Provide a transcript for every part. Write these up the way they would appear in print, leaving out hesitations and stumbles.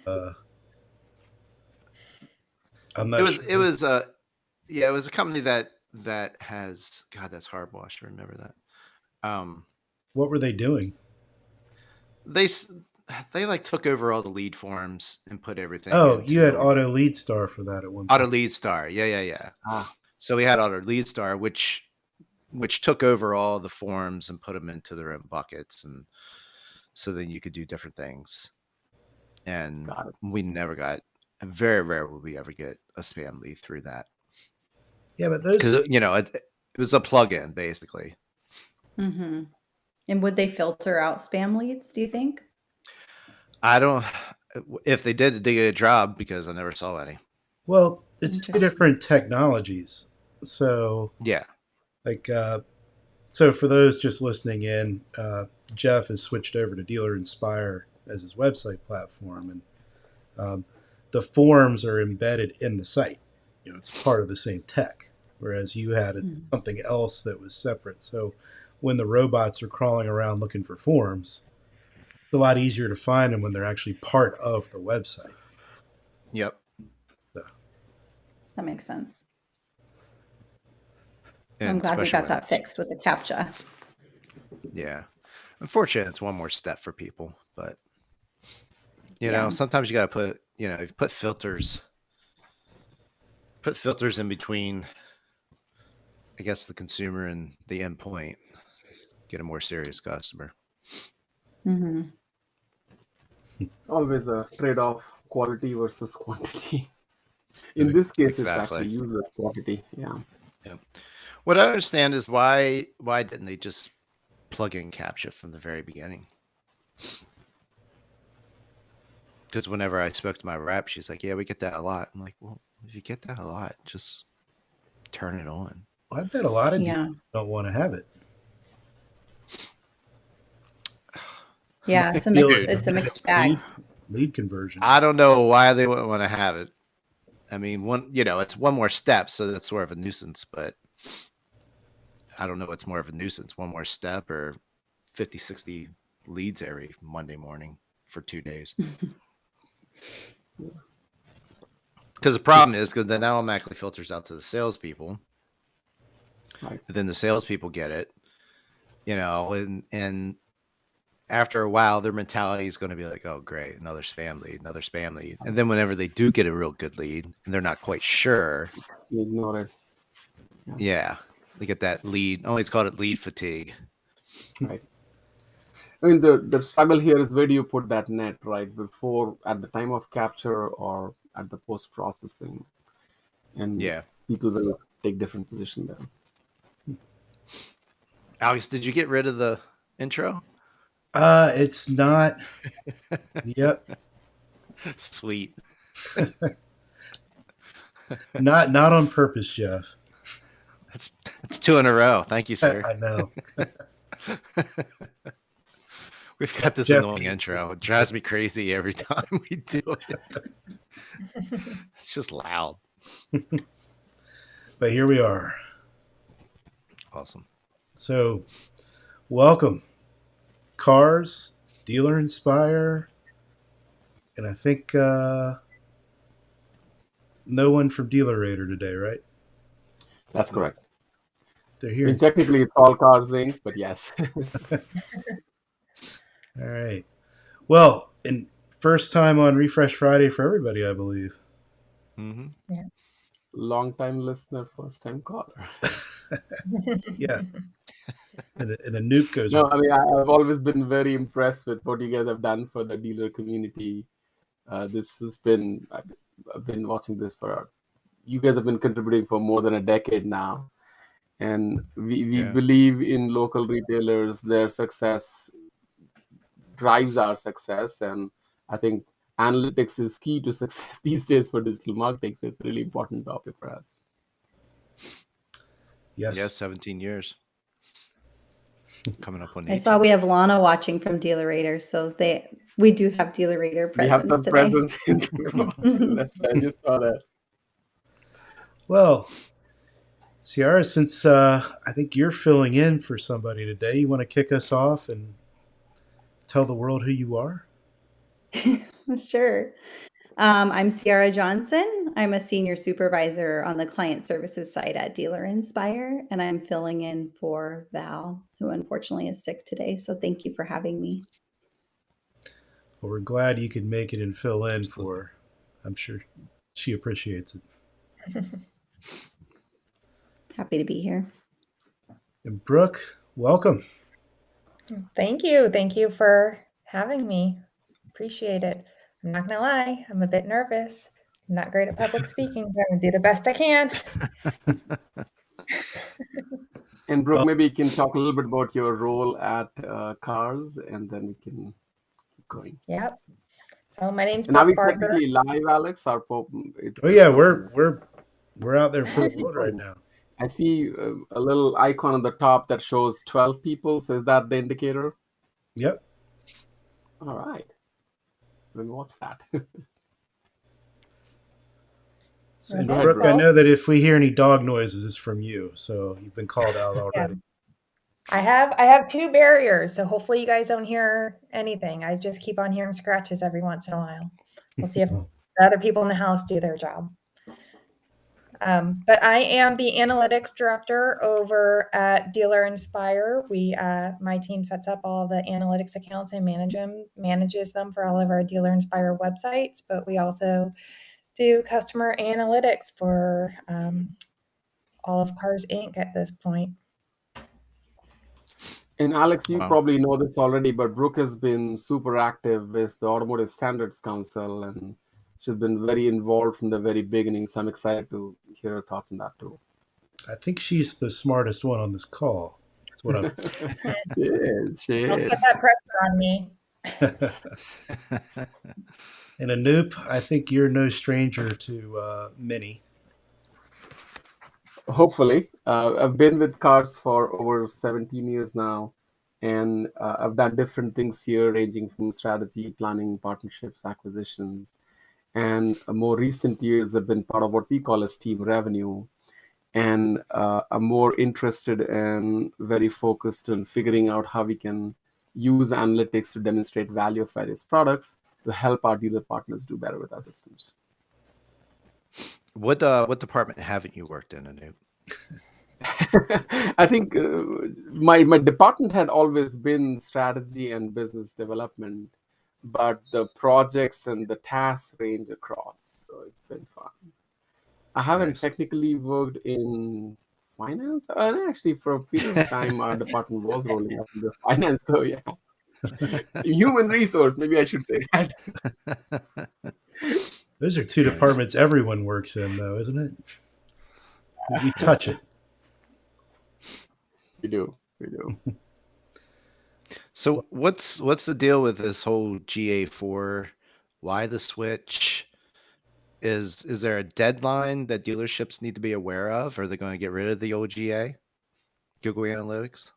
Uh, I'm It not was sure. it was a yeah, it was a company that has God, that's horrible. I should remember that. What were they doing? They like took over all the lead forms and put everything Oh, you had into Auto Lead Star for that at one Auto point. Lead Star. Yeah. Ah, So we had Auto Lead Star, which took over all the forms and put them into their own buckets, and so then you could do different things. And got it. we never got. Very rare would we ever get a spam lead through that, Yeah, but those. because it was a plug-in basically. Mm-hmm. And would they filter out spam leads, do you think? I don't. If they did a good job, because I never saw any. Well, it's two Interesting. different technologies. So, Yeah. like, so for those just listening in, Jeff has switched over to Dealer Inspire as his website platform, and the forms are embedded in the site. It's part of the same tech, whereas you had something else that was separate. So, when the robots are crawling around looking for forms, it's a lot easier to find them when they're actually part of the website. Yep. So, That makes sense. And I'm glad we especially got when that fixed with the CAPTCHA. Yeah. Unfortunately, it's one more step for people, but you Yeah. know, sometimes you got to put filters in between, I guess, the consumer and the endpoint, get a more serious customer. Mm-hmm. Always a trade-off, quality versus quantity. In this case, it's Exactly. actually user quantity. Yeah. What I understand is why didn't they just plug in CAPTCHA from the very beginning? Because whenever I spoke to my rep, she's like, "Yeah, we get that a lot." I'm like, "Well, if you get that a lot, just turn it on." I bet a lot of Yeah. dealers don't want to have it. Yeah, it's a Dude. mixed bag. Lead conversion. I don't know why they wouldn't want to have it. I mean, it's one more step, so that's sort of a nuisance, but I don't know what's more of a nuisance, one more step or 50, 60 leads every Monday morning for 2 days. Because the problem is, because then that automatically filters out to the salespeople. Right. And then the salespeople get it, and after a while, their mentality is going to be like, "Oh, great, another spam lead." And then whenever they do get a real good lead, and they're not quite sure, You ignore it. yeah, they get that lead. Oh, it's called lead fatigue. Right. I mean, the struggle here is, where do you put that net, right? Before, at the time of capture, or at the post-processing? And Yeah. people will take different position there. Alex, did you get rid of the intro? It's not. Yep. Sweet. Not on purpose, Jeff. That's 2 in a row. Thank you, sir. I know. We've got this Jeff annoying intro. It drives me crazy every time we do it. It's just loud. But here we are. Awesome. So, welcome. Cars, Dealer Inspire, and I think no one from Dealer Raider today, right? That's correct. They're I here. mean, technically, it's all Cars Inc., but yes. All right. Well, and first time on Refresh Friday for everybody, I believe. Mm-hmm. Yeah. Long-time listener, first-time caller. Yeah. And Anoop goes. No, I mean, I've always been very impressed with what you guys have done for the dealer community. This has been, I've been watching this you guys have been contributing for more than a decade now. And we believe in local retailers. Their success drives our success. And I think analytics is key to success these days for digital marketing. So it's a really important topic for us. Yes. 17 years. Coming up on 18. I saw we have Lana watching from Dealer Raider, so we do have Dealer Raider presence. We have some today. presence in the I just saw that. Well, Ciara, since I think you're filling in for somebody today, you want to kick us off and tell the world who you are? Sure. I'm Ciara Johnson. I'm a senior supervisor on the client services side at Dealer Inspire, and I'm filling in for Val, who unfortunately is sick today. So thank you for having me. Well, we're glad you could make it and fill in for her. I'm sure she appreciates it. Happy to be here. And Brooke, welcome. Thank you. Thank you for having me. Appreciate it. I'm not going to lie, I'm a bit nervous. I'm not great at public speaking, but I'm going to do the best I can. And Brooke, maybe you can talk a little bit about your role at Cars, and then we can keep going. Yep. So my name's And are Brook we Barker. technically live, Alex? Or yeah, we're out there for the world right now. I see a little icon on the top that shows 12 people. So is that the indicator? Yep. All right. Then what's that? And Brooke, I know that if we hear any dog noises, it's from you. So you've been called out already. Yeah. I have 2 barriers, so hopefully you guys don't hear anything. I just keep on hearing scratches every once in a while. We'll see if the other people in the house do their job. But I am the analytics director over at Dealer Inspire. My team sets up all the analytics accounts and manages them for all of our Dealer Inspire websites. But we also do customer analytics for all of Cars Inc. at this point. And Alex, you probably know this already, but Brooke has been super active with the Automotive Standards Council, and she's been very involved from the very beginning. So I'm excited to hear her thoughts on that too. I think she's the smartest one on this call. That's what I'm. She is. Don't put that pressure on me. And Anoop, I think you're no stranger to Minnie. Hopefully. I've been with Cars for over 17 years now, and I've done different things here, ranging from strategy, planning, partnerships, acquisitions. And more recent years have been part of what we call as team revenue. And I'm more interested and very focused on figuring out how we can use analytics to demonstrate value of various products to help our dealer partners do better with our systems. What department haven't you worked in, Anoop? I think my department had always been strategy and business development, but the projects and the tasks range across, so it's been fun. I haven't technically worked in finance. Actually, for a period of time, our department was rolling up into finance, so yeah. Human resource, maybe I should say that. Those are 2 departments everyone works in, though, isn't it? We touch it. We do. So what's the deal with this whole GA4? Why the switch? Is there a deadline that dealerships need to be aware of? Are they going to get rid of the old GA, Google Analytics?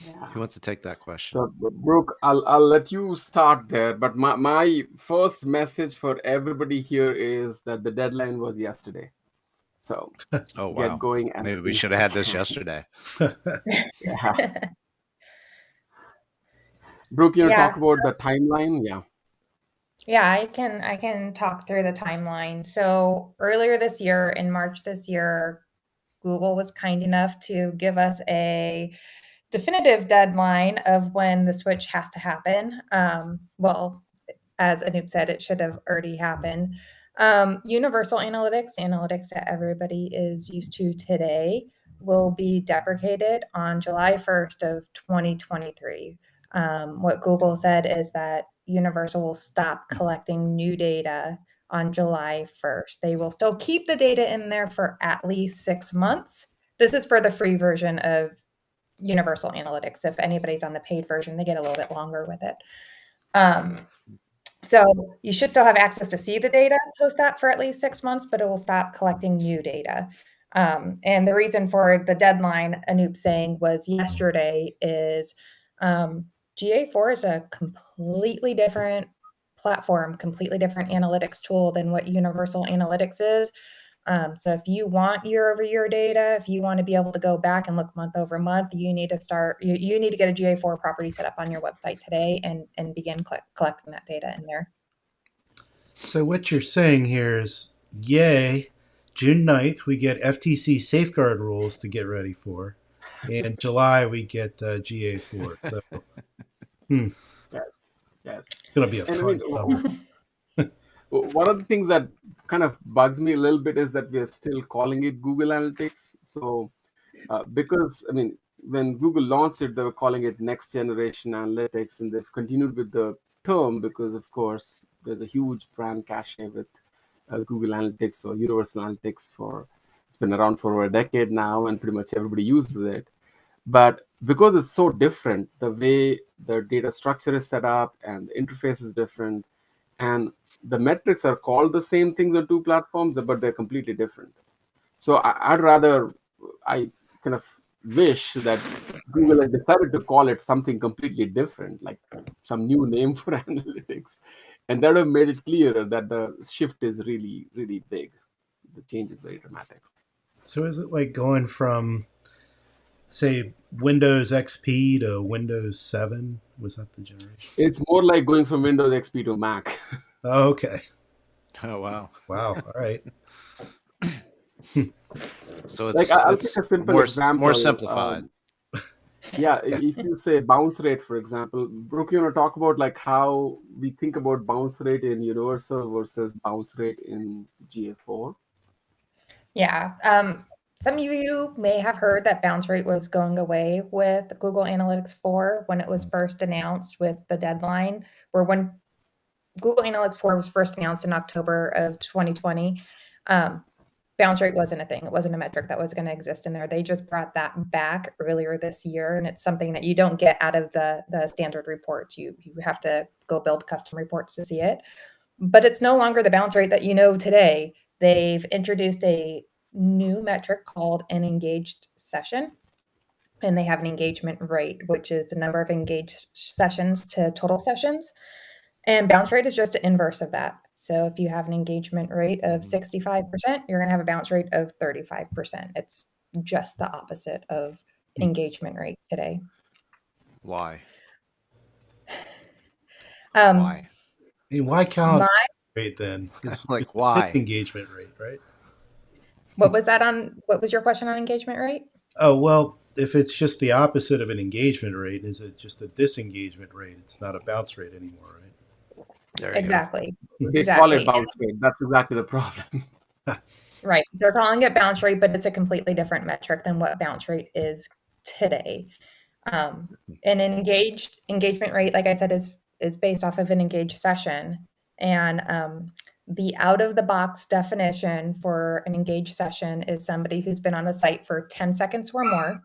Yeah. Who wants to take that question? So, Brooke, I'll let you start there. But my first message for everybody here is that the deadline was yesterday. So get going. Maybe we should have had this yesterday. Yeah. Brooke, you talk about the timeline? Yeah, I can talk through the timeline. So earlier this year, in March this year, Google was kind enough to give us a definitive deadline of when the switch has to happen. Well, as Anoop said, it should have already happened. Universal analytics that everybody is used to today, will be deprecated on July 1st of 2023. What Google said is that Universal will stop collecting new data on July 1st. They will still keep the data in there for at least 6 months. This is for the free version of Universal Analytics. If anybody's on the paid version, they get a little bit longer with it. So you should still have access to see the data post that for at least 6 months, but it will stop collecting new data. And the reason for the deadline, Anoop saying, was yesterday is GA4 is a completely different platform, completely different analytics tool than what Universal Analytics is. So if you want year-over-year data, if you want to be able to go back and look month over month, you need to you need to get a GA4 property set up on your website today and begin collecting that data in there. So what you're saying here is, yay, June 9th, we get FTC safeguard rules to get ready for. In July, we get GA4. So Yes, yes. it's going to be a And I fun mean, summer. one of the things that kind of bugs me a little bit is that we are still calling it Google Analytics. So, because I mean, when Google launched it, they were calling it next generation analytics, and they've continued with the term because, of course, there's a huge brand cachet with Google Analytics or Universal Analytics. It's been around for over a decade now, and pretty much everybody uses it. But because it's so different, the way the data structure is set up and the interface is different, and the metrics are called the same things on two platforms, but they're completely different. So I kind of wish that Google had decided to call it something completely different, like some new name for analytics. And that would have made it clearer that the shift is really, really big. The change is very dramatic. So is it like going from, say, Windows XP to Windows 7? Was that the generation? It's more like going from Windows XP to Mac. Oh, okay. Oh wow. Wow. All right. So Like it's I'll take a simple example. more simplified. Yeah, if you say bounce rate, for example, Brooke, you want to talk about like how we think about bounce rate in Universal versus bounce rate in GA4? Yeah. Some of you may have heard that bounce rate was going away with Google Analytics 4 when it was first announced with the deadline, or when Google Analytics 4 was first announced in October of 2020. Bounce rate wasn't a thing. It wasn't a metric that was going to exist in there. They just brought that back earlier this year, and it's something that you don't get out of the standard reports. You have to go build custom reports to see it. But it's no longer the bounce rate that you know today. They've introduced a new metric called an engaged session, and they have an engagement rate, which is the number of engaged sessions to total sessions. And bounce rate is just the inverse of that. So if you have an engagement rate of 65%, you're going to have a bounce rate of 35%. It's just the opposite of engagement rate today. Why? I Why? mean, why count rate then? Like why? Engagement rate, right? What was your question on engagement rate? Oh, well, if it's just the opposite of an engagement rate, is it just a disengagement rate? It's not a bounce rate anymore, right? There you Exactly. They call it bounce rate. That's exactly the problem. Right. They're calling it bounce rate, but it's a completely different metric than what bounce rate is today. And an engagement rate, like I said, is based off of an engaged session. And the out of the box definition for an engaged session is somebody who's been on the site for 10 seconds or more,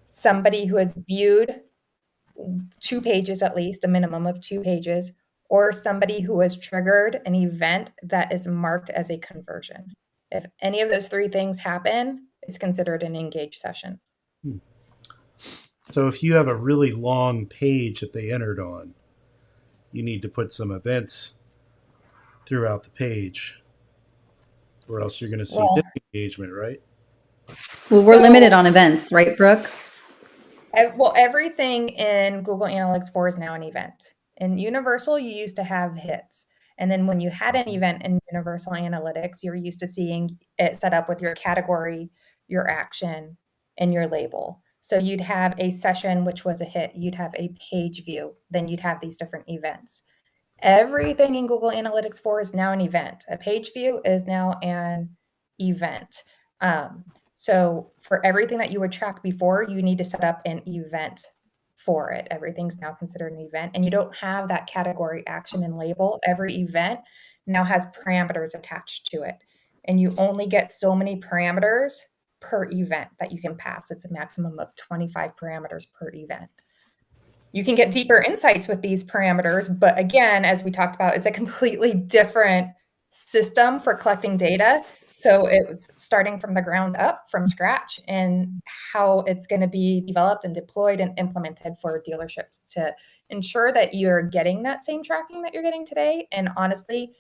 somebody who has viewed 2 pages, at least a minimum of 2 pages, or somebody who has triggered an event that is marked as a conversion. If any of those 3 things happen, it's considered an engaged session. So if you have a really long page that they entered on, you need to put some events throughout the page, or else you're going to see disengagement, right? Well, we're limited on events, right, Brooke? Well, everything in Google Analytics 4 is now an event. In Universal, you used to have hits. And then when you had an event in Universal Analytics, you're used to seeing it set up with your category, your action, and your label. So you'd have a session, which was a hit. You'd have a page view. Then you'd have these different events. Everything in Google Analytics 4 is now an event. A page view is now an event. So for everything that you would track before, you need to set up an event for it. Everything's now considered an event, and you don't have that category, action, and label. Every event now has parameters attached to it, and you only get so many parameters per event that you can pass. It's a maximum of 25 parameters per event. You can get deeper insights with these parameters, but again, as we talked about, it's a completely different system for collecting data. So it was starting from the ground up, from scratch, and how it's going to be developed and deployed and implemented for dealerships to ensure that you're getting that same tracking that you're getting today. And honestly,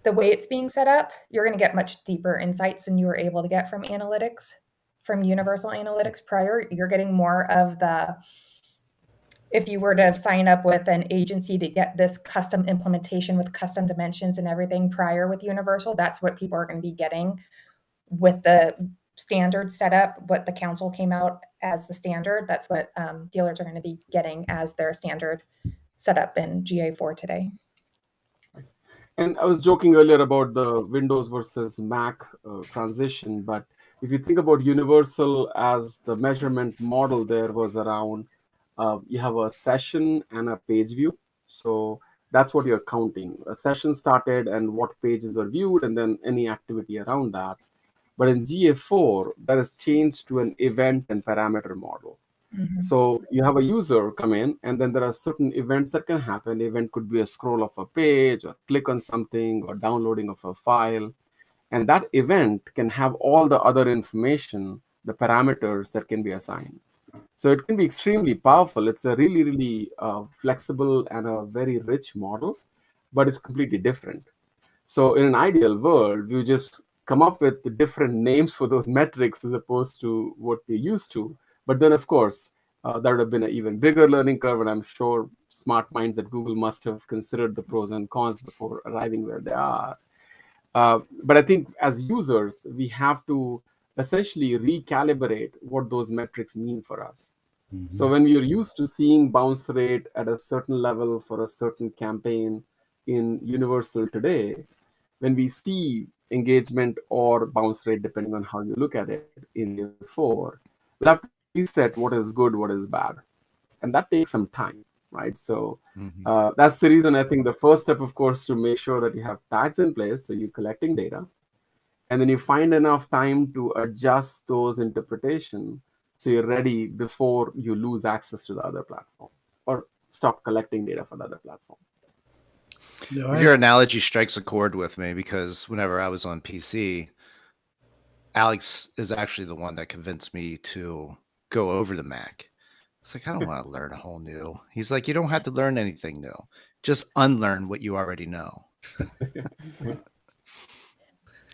the way it's being set up, you're going to get much deeper insights than you were able to get from analytics, from Universal Analytics prior. You're getting more of the if you were to sign up with an agency to get this custom implementation with custom dimensions and everything prior with Universal, that's what people are going to be getting with the standard setup, what the council came out as the standard. That's what dealers are going to be getting as their standard setup in GA4 today. And I was joking earlier about the Windows versus Mac transition, but if you think about Universal as the measurement model, there was around you have a session and a page view. So that's what you're counting. A session started and what pages were viewed, and then any activity around that. But in GA4, that has changed to an event and parameter model. Mm-hmm. So you have a user come in, and then there are certain events that can happen. The event could be a scroll of a page, or click on something, or downloading of a file. And that event can have all the other information, the parameters that can be assigned. So it can be extremely powerful. It's a really, really flexible and a very rich model, but it's completely different. So in an ideal world, you just come up with the different names for those metrics as opposed to what we're used to. But then, of course, that would have been an even bigger learning curve, and I'm sure smart minds at Google must have considered the pros and cons before arriving where they are. But I think as users, we have to essentially recalibrate what those metrics mean for us. Mm-hmm. So when we are used to seeing bounce rate at a certain level for a certain campaign in Universal today, when we see engagement or bounce rate, depending on how you look at it, in year 4, we'll have to reset what is good, what is bad. And that takes some time, right? So that's the reason I think the first step, of course, to make sure that you have tags in place, so you're collecting data, and then you find enough time to adjust those interpretation so you're ready before you lose access to the other platform or stop collecting data for the other platform. No, Your analogy strikes a chord with me, because whenever I was on PC, Alex is actually the one that convinced me to go over to Mac. It's like, I don't want to learn a whole new. He's like, you don't have to learn anything new. Just unlearn what you already know.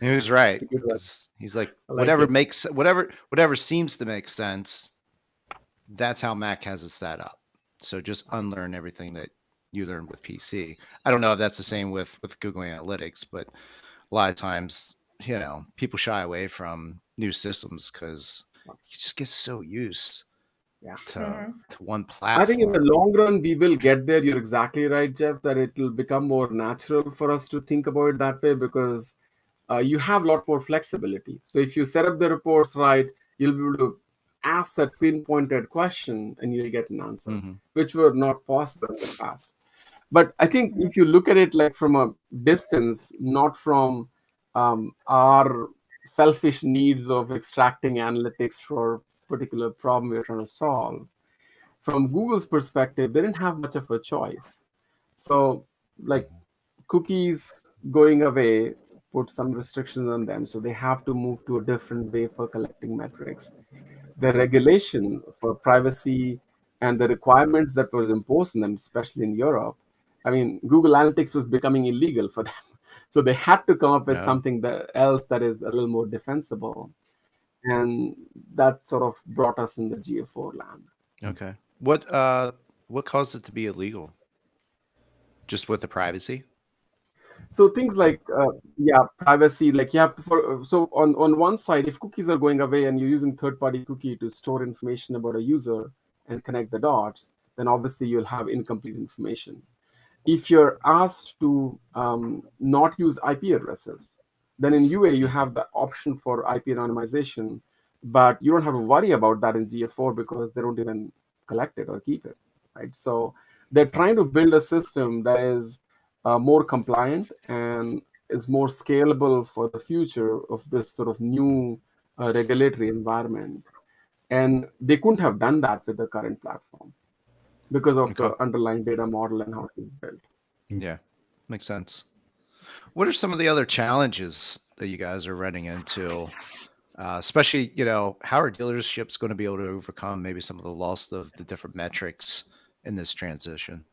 And he was right, because he's like, whatever seems to make sense, that's how Mac has it set up. So just unlearn everything that you learned with PC. I don't know if that's the same with Google Analytics, but a lot of times, people shy away from new systems because you just get so used to one platform. I think in the long run, we will get there. You're exactly right, Jeff, that it will become more natural for us to think about it that way, because you have a lot more flexibility. So if you set up the reports right, you'll be able to ask that pinpointed question and you'll get an answer, which were not possible in the past. But I think if you look at it like from a distance, not from our selfish needs of extracting analytics for a particular problem we're trying to solve, from Google's perspective, they didn't have much of a choice. So like cookies going away put some restrictions on them. So they have to move to a different way for collecting metrics. The regulation for privacy and the requirements that was imposed on them, especially in Europe, I mean, Google Analytics was becoming illegal for them. So they had to come up with something else that is a little more defensible. And that sort of brought us in the GA4 land. Okay. What caused it to be illegal? Just with the privacy? So things like, privacy, like you have to, so on one side, if cookies are going away and you're using third-party cookie to store information about a user and connect the dots, then obviously you'll have incomplete information. If you're asked to not use IP addresses, then in UA, you have the option for IP anonymization, but you don't have to worry about that in GA4 because they don't even collect it or keep it, right? So they're trying to build a system that is more compliant and is more scalable for the future of this sort of new regulatory environment. And they couldn't have done that with the current platform because of the underlying data model and how it's built. Yeah, makes sense. What are some of the other challenges that you guys are running into? Especially, how are dealerships going to be able to overcome maybe some of the loss of the different metrics in this transition?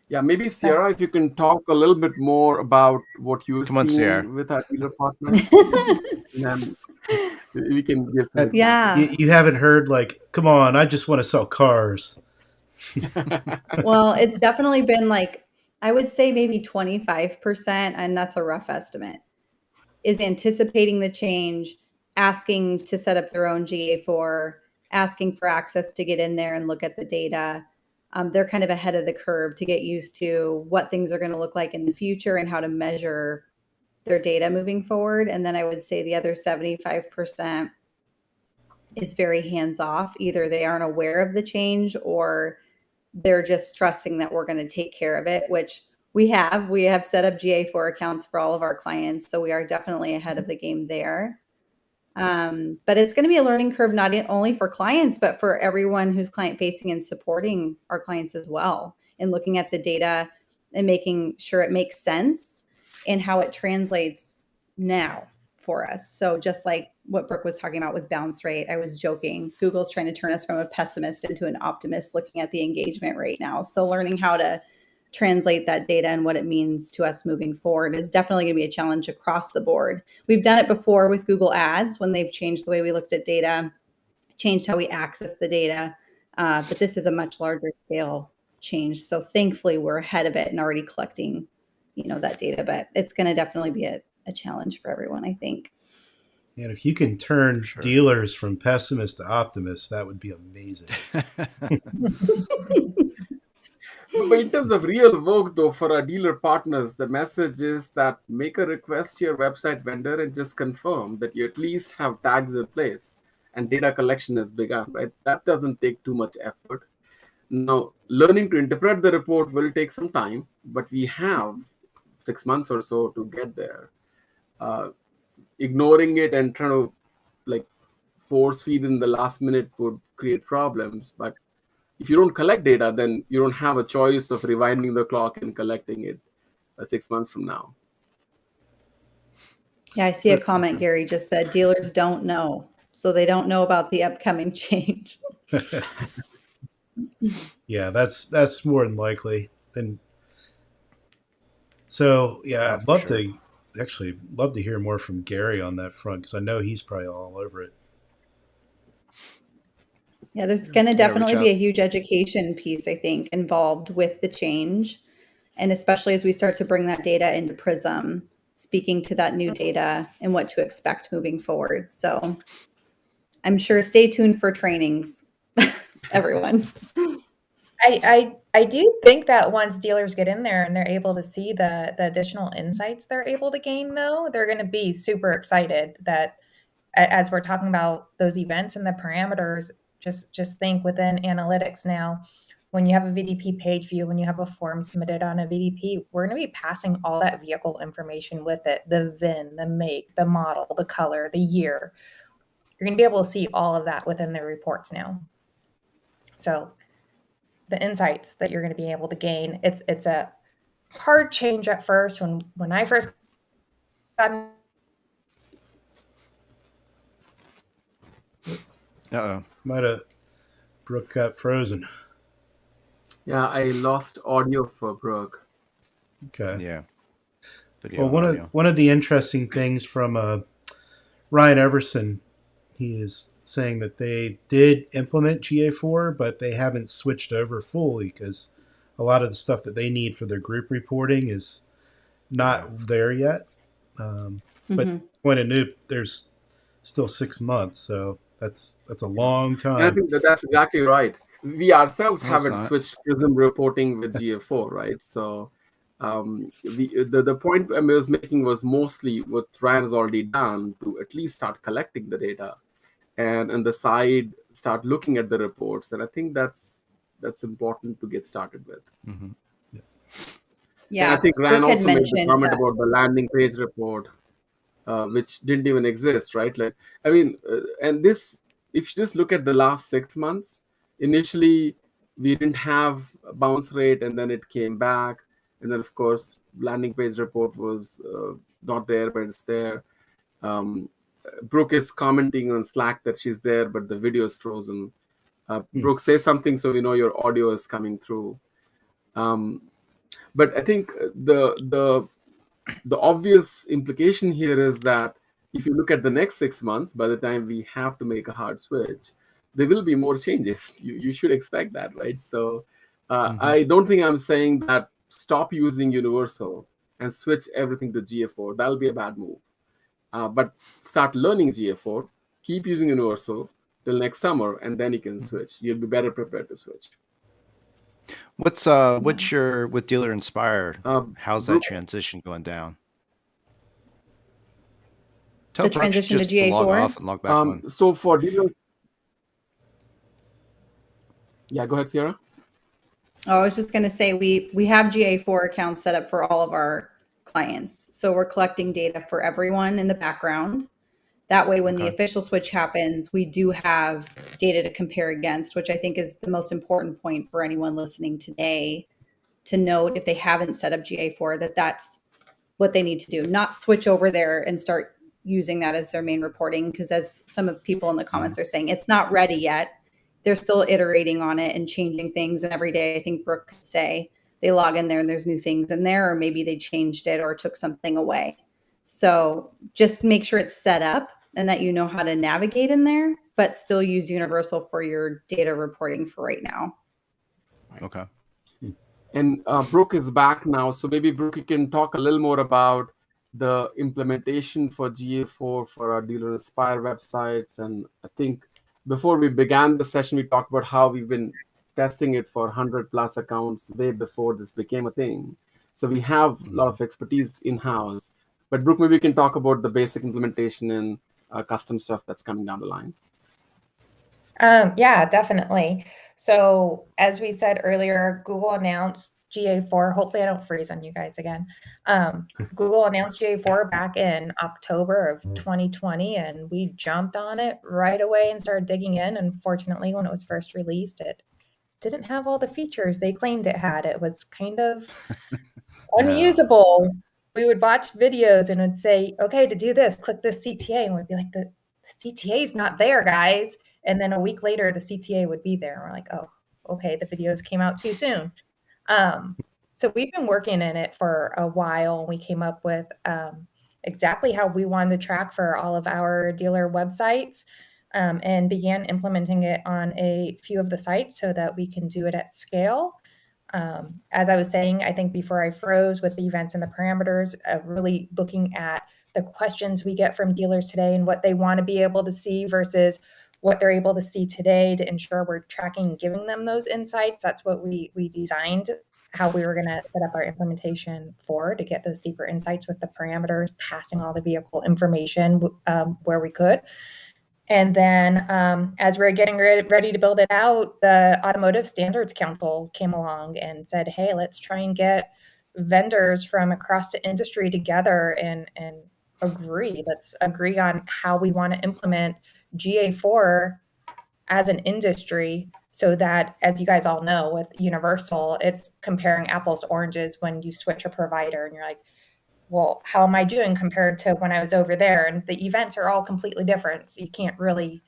Yeah, maybe Sierra, if you can talk a little bit more about what you're seeing with our dealer partners. We can give some Yeah. You haven't heard like, come on, I just want to sell cars. Well, it's definitely been like, I would say maybe 25%, and that's a rough estimate, is anticipating the change, asking to set up their own GA4, asking for access to get in there and look at the data. They're kind of ahead of the curve to get used to what things are going to look like in the future and how to measure their data moving forward. And then I would say the other 75% is very hands off. Either they aren't aware of the change or they're just trusting that we're going to take care of it, which we have set up GA4 accounts for all of our clients. So we are definitely ahead of the game there. But it's going to be a learning curve, not only for clients, but for everyone who's client facing and supporting our clients as well, and looking at the data and making sure it makes sense and how it translates now for us. So just like what Brooke was talking about with bounce rate, I was joking, Google's trying to turn us from a pessimist into an optimist looking at the engagement rate now. So learning how to translate that data and what it means to us moving forward is definitely going to be a challenge across the board. We've done it before with Google Ads when they've changed the way we looked at data, changed how we access the data. But this is a much larger scale change. So thankfully we're ahead of it and already collecting, that data, but it's going to definitely be a challenge for everyone, I think. And if you can turn dealers from pessimists to optimists, that would be amazing. But in terms of real work, though, for our dealer partners, the message is that make a request to your website vendor and just confirm that you at least have tags in place and data collection has begun, right? That doesn't take too much effort. Now, learning to interpret the report will take some time, but we have 6 months or so to get there. Ignoring it and trying to force feed in the last minute would create problems. But if you don't collect data, then you don't have a choice of rewinding the clock and collecting it 6 months from now. Yeah, I see a comment Gary just said, dealers don't know. So they don't know about the upcoming change. Yeah, that's more than likely. So yeah, I'd love to hear more from Gary on that front, because I know he's probably all over it. Yeah, there's going to definitely be a huge education piece, I think, involved with the change. And especially as we start to bring that data into Prism, speaking to that new data and what to expect moving forward. So I'm sure stay tuned for trainings, everyone. I do think that once dealers get in there and they're able to see the additional insights they're able to gain, though, they're going to be super excited that as we're talking about those events and the parameters, just think within analytics now, when you have a VDP page view, when you have a form submitted on a VDP, we're going to be passing all that vehicle information with it, the VIN, the make, the model, the color, the year. You're going to be able to see all of that within the reports now. So the insights that you're going to be able to gain, it's a hard change at first. When I first got Might have Brooke got frozen. Yeah, I lost audio for Brooke. Okay. Yeah. Video Well, one of the interesting things from Ryan Everson, he is saying that they did implement GA4, but they haven't switched over fully because a lot of the stuff that they need for their group reporting is not there yet. But point Anoop, there's still 6 months, so that's a long time. And I think that's exactly right. We ourselves haven't switched Prism reporting with GA4, right? So the point I was making was mostly what Ryan has already done to at least start collecting the data, and on the side start looking at the reports. And I think that's important to get started with. Mm-hmm. Yeah, and I think Ryan also made the comment that. about the landing page report, which didn't even exist, right? And this, if you just look at the last 6 months, initially we didn't have a bounce rate, and then it came back, and then of course landing page report was not there, but it's there. Brooke is commenting on Slack that she's there, but the video is frozen. Brooke, say something so we know your audio is coming through. But I think the obvious implication here is that if you look at the next 6 months, by the time we have to make a hard switch, there will be more changes. You should expect that, right? So I don't think I'm saying that stop using Universal and switch everything to GA4. That'll be a bad move. But start learning GA4, keep using Universal till next summer, and then you can switch. You'll be better prepared to switch. What's your with Dealer Inspire? How's that transition going down? Tell The Brooks transition to just to log GA4? off and log back on. So for dealer, yeah, go ahead, Sierra. Oh, I was just going to say we have GA4 accounts set up for all of our clients. So we're collecting data for everyone in the background. That way, when the official switch happens, we do have data to compare against, which I think is the most important point for anyone listening today to note if they haven't set up GA4, that that's what they need to do, not switch over there and start using that as their main reporting. Because as some of people in the comments are saying, it's not ready yet. They're still iterating on it and changing things. And every day, I think Brooke could say they log in there and there's new things in there, or maybe they changed it or took something away. So just make sure it's set up and that you know how to navigate in there, but still use Universal for your data reporting for right now. Okay. And Brooke is back now. So maybe Brooke, you can talk a little more about the implementation for GA4 for our Dealer Inspire websites. And I think before we began the session, we talked about how we've been testing it for 100 plus accounts way before this became a thing. So we have a lot of expertise in-house. But Brooke, maybe we can talk about the basic implementation and custom stuff that's coming down the line. Yeah, definitely. So as we said earlier, Google announced GA4. Hopefully I don't freeze on you guys again. Google announced GA4 back in October of 2020, and we jumped on it right away and started digging in. Unfortunately, when it was first released, it didn't have all the features they claimed it had. It was kind of unusable. We would watch videos and it'd say, okay, to do this, click this CTA. And we'd be like, the CTA is not there, guys. And then a week later, the CTA would be there. And we're like, oh, okay, the videos came out too soon. So we've been working in it for a while. We came up with exactly how we wanted to track for all of our dealer websites and began implementing it on a few of the sites so that we can do it at scale. As I was saying, I think before I froze with the events and the parameters, really looking at the questions we get from dealers today and what they want to be able to see versus what they're able to see today to ensure we're tracking and giving them those insights. That's what we designed, how we were going to set up our implementation for, to get those deeper insights with the parameters, passing all the vehicle information where we could. And then as we're getting ready to build it out, the Automotive Standards Council came along and said, hey, let's try and get vendors from across the industry together and agree. Let's agree on how we want to implement GA4 as an industry so that, as you guys all know, with Universal, it's comparing apples to oranges when you switch a provider and you're like, well, how am I doing compared to when I was over there? And the events are all completely different. So you can't really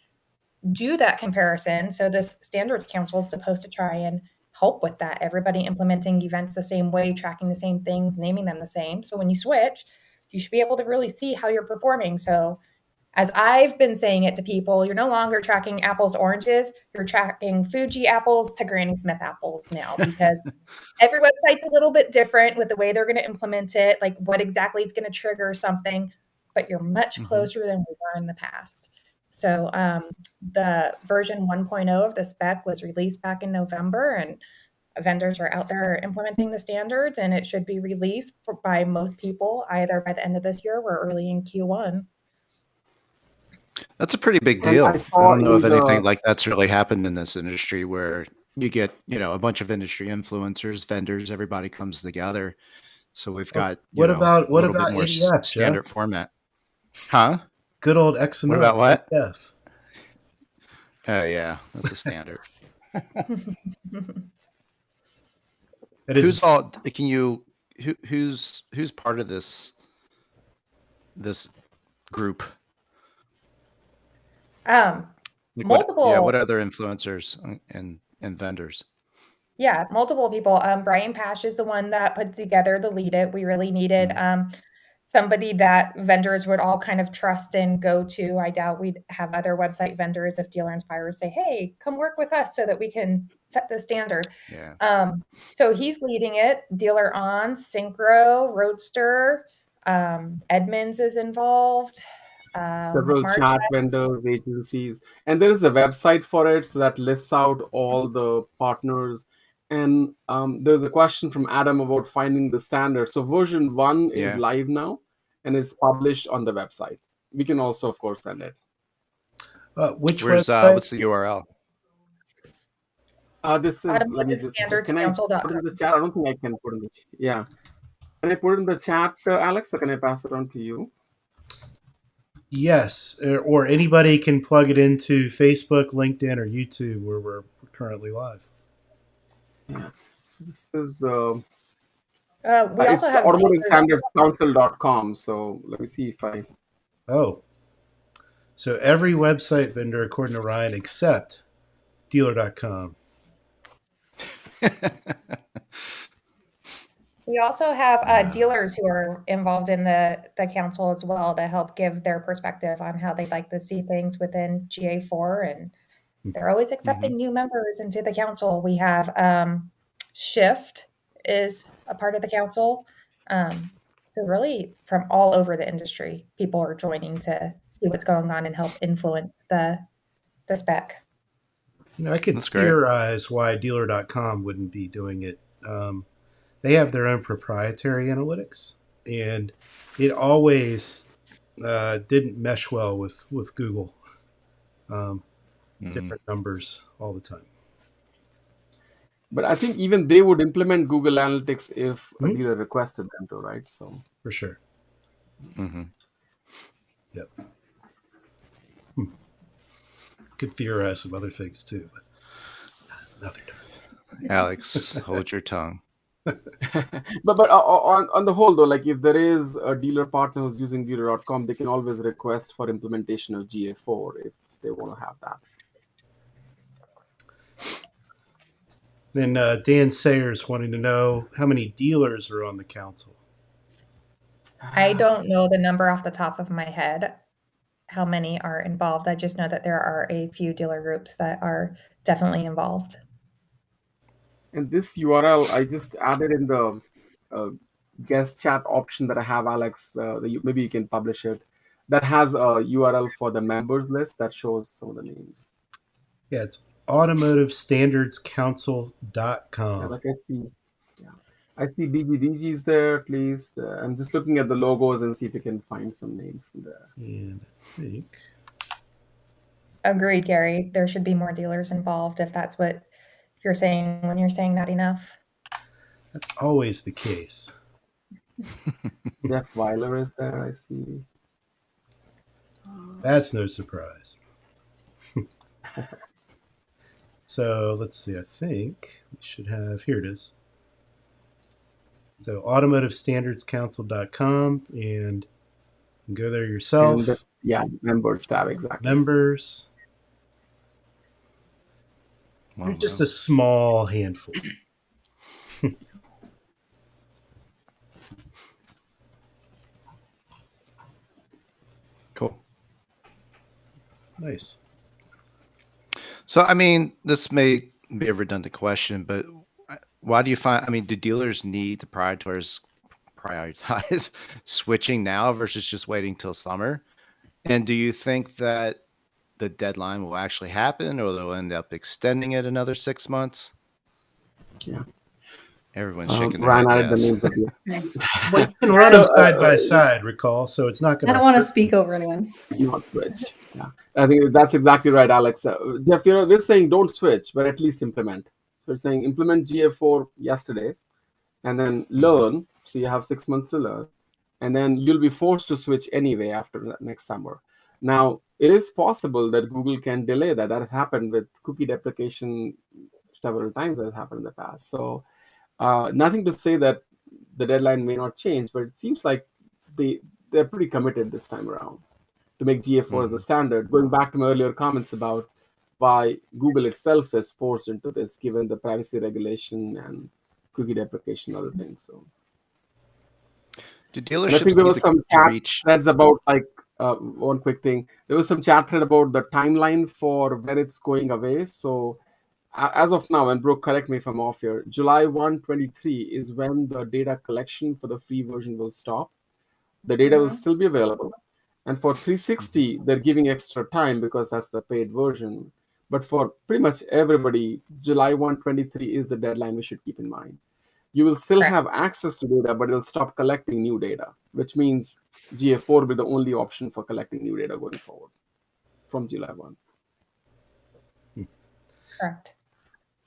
do that comparison. So this Standards Council is supposed to try and help with that. Everybody implementing events the same way, tracking the same things, naming them the same. So when you switch, you should be able to really see how you're performing. So as I've been saying it to people, you're no longer tracking apples to oranges. You're tracking Fuji apples to Granny Smith apples now, because every website's a little bit different with the way they're going to implement it, like what exactly is going to trigger something, but you're much closer than we were in the past. So the version 1.0 of the spec was released back in November, and vendors are out there implementing the standards, and it should be released by most people either by the end of this year or early in Q1. That's a pretty big deal. I don't know if anything like that's really happened in this industry, where you get, a bunch of industry influencers, vendors, everybody comes together. So we've got what about more ADF, standard Jeff? format. Huh? Good old X and What about what? ADF. Oh yeah, that's a standard. Who's all? Can you? Who's part of this group? Multiple. What other influencers and vendors? Yeah, multiple people. Brian Pash is the one that put together the Lead It. We really needed somebody that vendors would all kind of trust and go to. I doubt we'd have other website vendors if Dealer Inspire say, hey, come work with us so that we can set the standard. Yeah. So he's leading it. Dealer On, Synchro, Roadster, Edmunds is involved. Several chat vendors, agencies, and there is a website for it, so that lists out all the partners. And there's a question from Adam about finding the standard. So version 1 is live now, and it's published on the website. We can also, of course, send it. Which Where's website? what's the URL? This is, let me just, can I put in the chat? I don't think I can put in the chat. Yeah. Can I put it in the chat, Alex, or can I pass it on to you? Yes, or anybody can plug it into Facebook, LinkedIn, or YouTube, where we're currently live. Yeah. So this is we also have automotivestandardscouncil.com. So let me see if I. Oh, so every website vendor, according to Ryan, except dealer.com. We also have dealers who are involved in the council as well to help give their perspective on how they'd like to see things within GA4. And they're always accepting new members into the council. We have Shift is a part of the council. So really from all over the industry, people are joining to see what's going on and help influence the spec. You know, I could theorize why dealer.com wouldn't be doing it. They have their own proprietary analytics, and it always didn't mesh well with Google. Different numbers all the time. But I think even they would implement Google Analytics if a dealer requested them to, right? So for sure. Yep. Could theorize some other things too, but nothing. Alex, hold your tongue. but on the whole, though, like if there is a dealer partner who's using dealer.com, they can always request for implementation of GA4 if they want to have that. Then Dan Sayers wanting to know how many dealers are on the council. I don't know the number off the top of my head, how many are involved. I just know that there are a few dealer groups that are definitely involved. And this URL, I just added in the guest chat option that I have, Alex. Maybe you can publish it. That has a URL for the members list that shows some of the names. Yeah, it's automotivestandardscouncil.com. Yeah, like I see. Yeah. I see DGDG's there, at least. I'm just looking at the logos and see if we can find some names from there. And I think. Agreed, Gary. There should be more dealers involved if that's what you're saying when you're saying not enough. That's always the case. Jeff Weiler is there, I see. That's no surprise. So let's see. I think we should have, here it is. So automotivestandardscouncil.com, and you can go there yourself. And members tab, exactly. Members. You're just a small handful. Cool. Nice. So, I mean, this may be a redundant question, but why do you find, I mean, do dealers need to prioritize switching now versus just waiting till summer? And do you think that the deadline will actually happen, or they'll end up extending it another 6 months? Yeah. Everyone's shaking their Ryan head. added the names of you. We can run them side by side, recall, so it's not going to. I don't want to speak over anyone. You not switch. Yeah, I think that's exactly right, Alex. Jeff, we're saying don't switch, but at least implement. We're saying implement GA4 yesterday, and then learn. So you have 6 months to learn, and then you'll be forced to switch anyway after next summer. Now, it is possible that Google can delay that. That has happened with cookie deprecation several times. That has happened in the past. So. Nothing to say that the deadline may not change, but it seems like they're pretty committed this time around to make GA4 as the standard. Going back to my earlier comments about why Google itself is forced into this, given the privacy regulation and cookie deprecation and other things. So, Do And I think dealerships there need was some to chat reach? threads about like one quick thing. There was some chat thread about the timeline for when it's going away. So as of now, and Brooke, correct me if I'm off here, July 1, 23 is when the data collection for the free version will stop. The data will still be available. And for 360, they're giving extra time because that's the paid version. But for pretty much everybody, July 1, 23 is the deadline we should keep in mind. You will still Correct. have access to data, but it'll stop collecting new data, which means GA4 will be the only option for collecting new data going forward from July 1. Correct.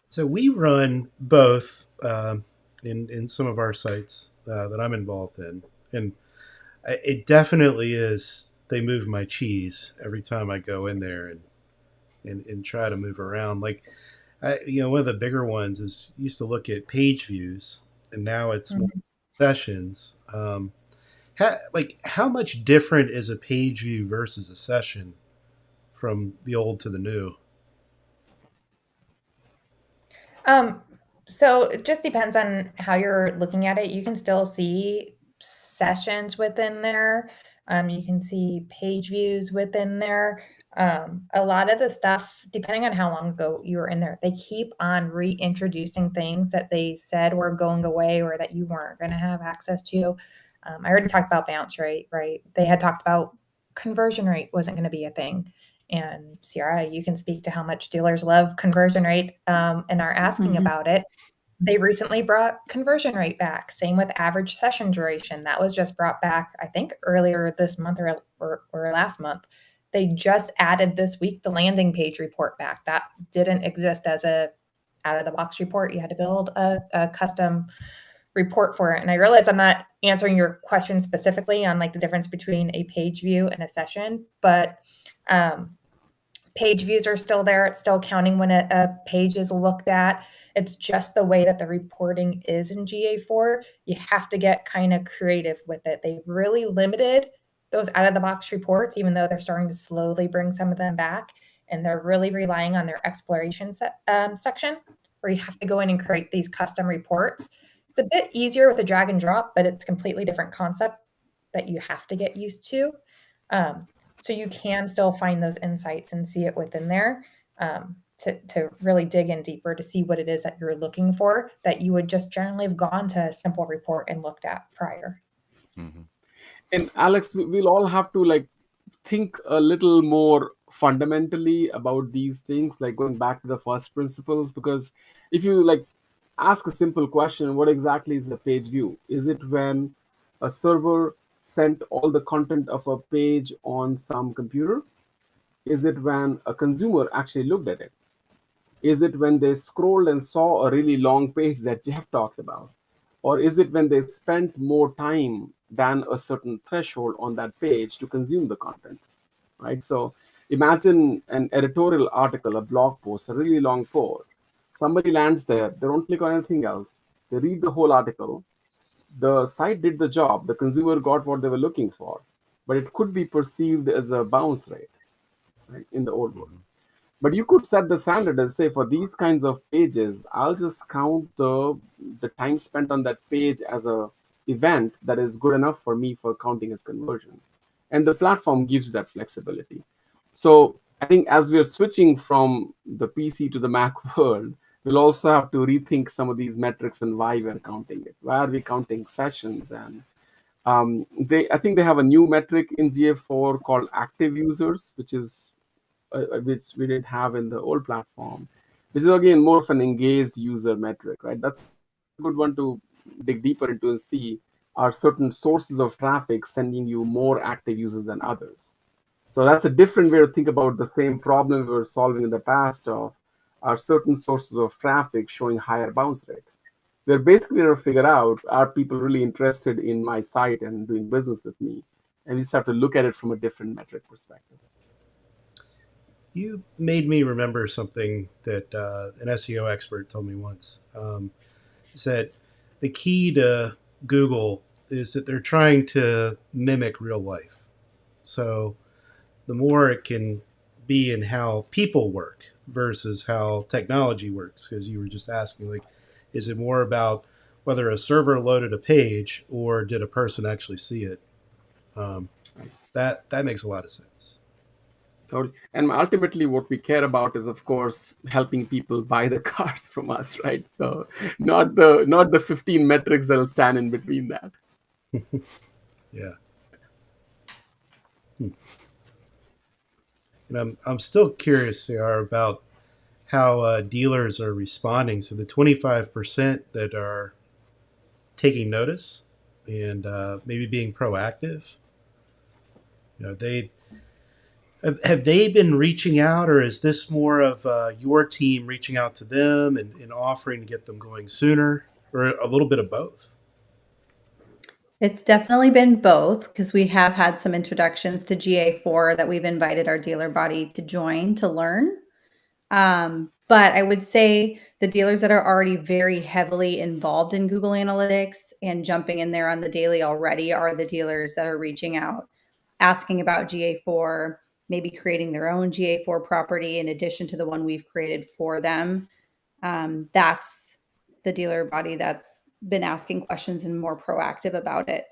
So we run both in some of our sites that I'm involved in, and it definitely is. They move my cheese every time I go in there and try to move around. Like, one of the bigger ones is used to look at page views, and now it's more sessions. How much different is a page view versus a session from the old to the new? So it just depends on how you're looking at it. You can still see sessions within there. You can see page views within there. A lot of the stuff, depending on how long ago you were in there, they keep on reintroducing things that they said were going away or that you weren't going to have access to. I already talked about bounce rate, right? They had talked about conversion rate wasn't going to be a thing. And Sierra, you can speak to how much dealers love conversion rate and are asking about it. They recently brought conversion rate back. Same with average session duration. That was just brought back, I think, earlier this month or last month. They just added this week the landing page report back. That didn't exist as a out of the box report. You had to build a custom report for it. And I realize I'm not answering your question specifically on like the difference between a page view and a session, but page views are still there. It's still counting when a page is looked at. It's just the way that the reporting is in GA4. You have to get kind of creative with it. They've really limited those out of the box reports, even though they're starting to slowly bring some of them back. And they're really relying on their exploration section where you have to go in and create these custom reports. It's a bit easier with a drag and drop, but it's a completely different concept that you have to get used to. So you can still find those insights and see it within there to really dig in deeper to see what it is that you're looking for that you would just generally have gone to a simple report and looked at prior. Mm-hmm. And Alex, we'll all have to like think a little more fundamentally about these things, like going back to the first principles, because if you like ask a simple question, what exactly is a page view? Is it when a server sent all the content of a page on some computer? Is it when a consumer actually looked at it? Is it when they scrolled and saw a really long page that Jeff talked about? Or is it when they spent more time than a certain threshold on that page to consume the content? Right? So imagine an editorial article, a blog post, a really long post. Somebody lands there, they don't click on anything else. They read the whole article. The site did the job. The consumer got what they were looking for, but it could be perceived as a bounce rate, right, in the old world. But you could set the standard and say, for these kinds of pages, I'll just count the time spent on that page as a event that is good enough for me for counting as conversion. And the platform gives that flexibility. So I think as we're switching from the PC to the Mac world, we'll also have to rethink some of these metrics and why we're counting it. Why are we counting sessions? And I think they have a new metric in GA4 called active users, which we didn't have in the old platform, which is again more of an engaged user metric, right? That's a good one to dig deeper into and see, are certain sources of traffic sending you more active users than others? So that's a different way to think about the same problem we were solving in the past of, are certain sources of traffic showing higher bounce rate? We're basically going to figure out, are people really interested in my site and doing business with me? And we just have to look at it from a different metric perspective. You made me remember something that an SEO expert told me once. He said the key to Google is that they're trying to mimic real life. So the more it can be in how people work versus how technology works, because you were just asking, like, is it more about whether a server loaded a page or did a person actually see it. That makes a lot of sense. Totally. And ultimately, what we care about is, of course, helping people buy the cars from us, right? So not the 15 metrics that'll stand in between that. Yeah. And I'm still curious, CR, about how dealers are responding. So the 25% that are taking notice and maybe being proactive, they have they been reaching out, or is this more of your team reaching out to them and offering to get them going sooner, or a little bit of both? It's definitely been both because we have had some introductions to GA4 that we've invited our dealer body to join to learn. But I would say the dealers that are already very heavily involved in Google Analytics and jumping in there on the daily already are the dealers that are reaching out, asking about GA4, maybe creating their own GA4 property in addition to the one we've created for them. That's the dealer body that's been asking questions and more proactive about it.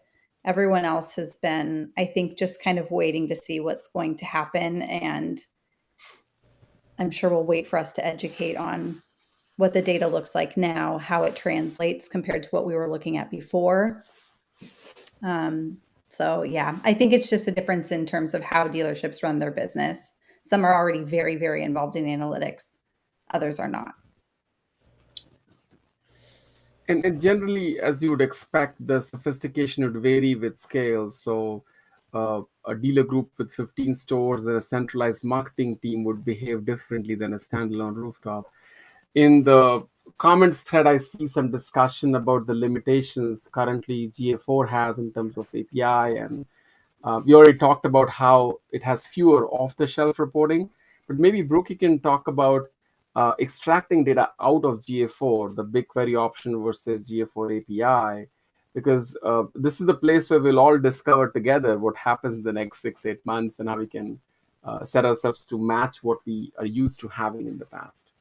Everyone else has been, I think, just kind of waiting to see what's going to happen. And I'm sure we'll wait for us to educate on what the data looks like now, how it translates compared to what we were looking at before. So yeah, I think it's just a difference in terms of how dealerships run their business. Some are already very, very involved in analytics. Others are not. And generally, as you would expect, the sophistication would vary with scale. So a dealer group with 15 stores and a centralized marketing team would behave differently than a standalone rooftop. In the comments thread, I see some discussion about the limitations currently GA4 has in terms of API. And we already talked about how it has fewer off-the-shelf reporting. But maybe, Brook, you can talk about extracting data out of GA4, the BigQuery option versus GA4 API, because this is the place where we'll all discover together what happens in the next 6-8 months and how we can set ourselves to match what we are used to having in the past.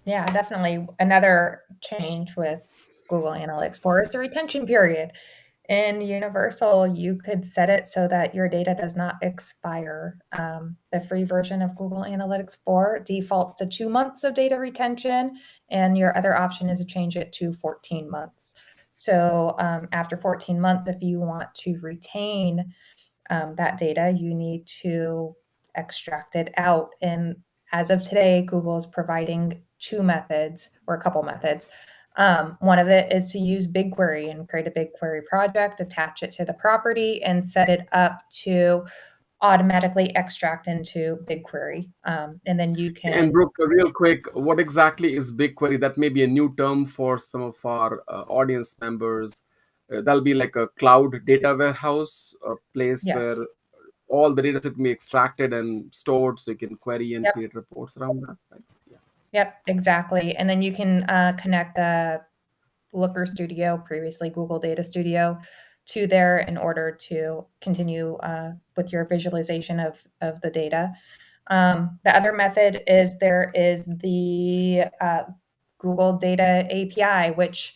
Yeah, definitely. Another change with Google Analytics 4 is the retention period. In Universal, you could set it so that your data does not expire. The free version of Google Analytics 4 defaults to 2 months of data retention, and your other option is to change it to 14 months. So after 14 months, if you want to retain that data, you need to extract it out. And as of today, Google is providing 2 methods or a couple methods. One of it is to use BigQuery and create a BigQuery project, attach it to the property, and set it up to automatically extract into BigQuery. And then you can. And Brooke, real quick, what exactly is BigQuery? That may be a new term for some of our audience members. That'll be like a cloud data warehouse, a place Yes. where all the data can be extracted and stored so you can query and create reports around that, right? Yeah. Yep, exactly. And then you can connect a Looker Studio, previously Google Data Studio, to there in order to continue with your visualization of the data. The other method is there is the Google Data API, which